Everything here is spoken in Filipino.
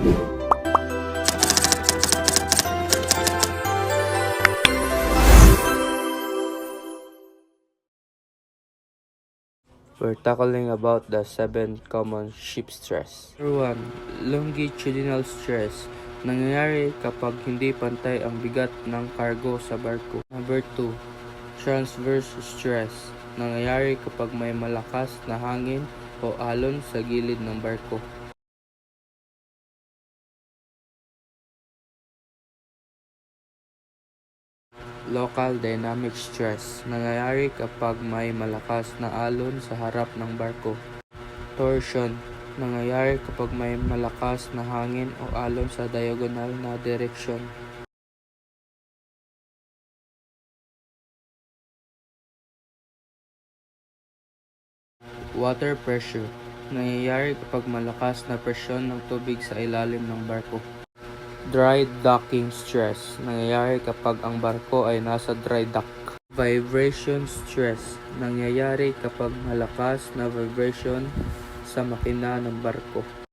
We're tackling about the 7 common ship stress. Number 1, longitudinal stress. Nangyayari kapag hindi pantay ang bigat ng cargo sa barko. Number 2, transverse stress. Nangyayari kapag may malakas na hangin o alon sa gilid ng barko. Local dynamic stress. Nangyayari kapag may malakas na alon sa harap ng barko. Torsion. Nangyayari kapag may malakas na hangin o alon sa diagonal na direksyon. Water pressure. Nangyayari kapag malakas na presyon ng tubig sa ilalim ng barko. Dry docking stress. Nangyayari kapag ang barko ay nasa dry dock. Vibration stress. Nangyayari kapag malakas na vibration sa makina ng barko.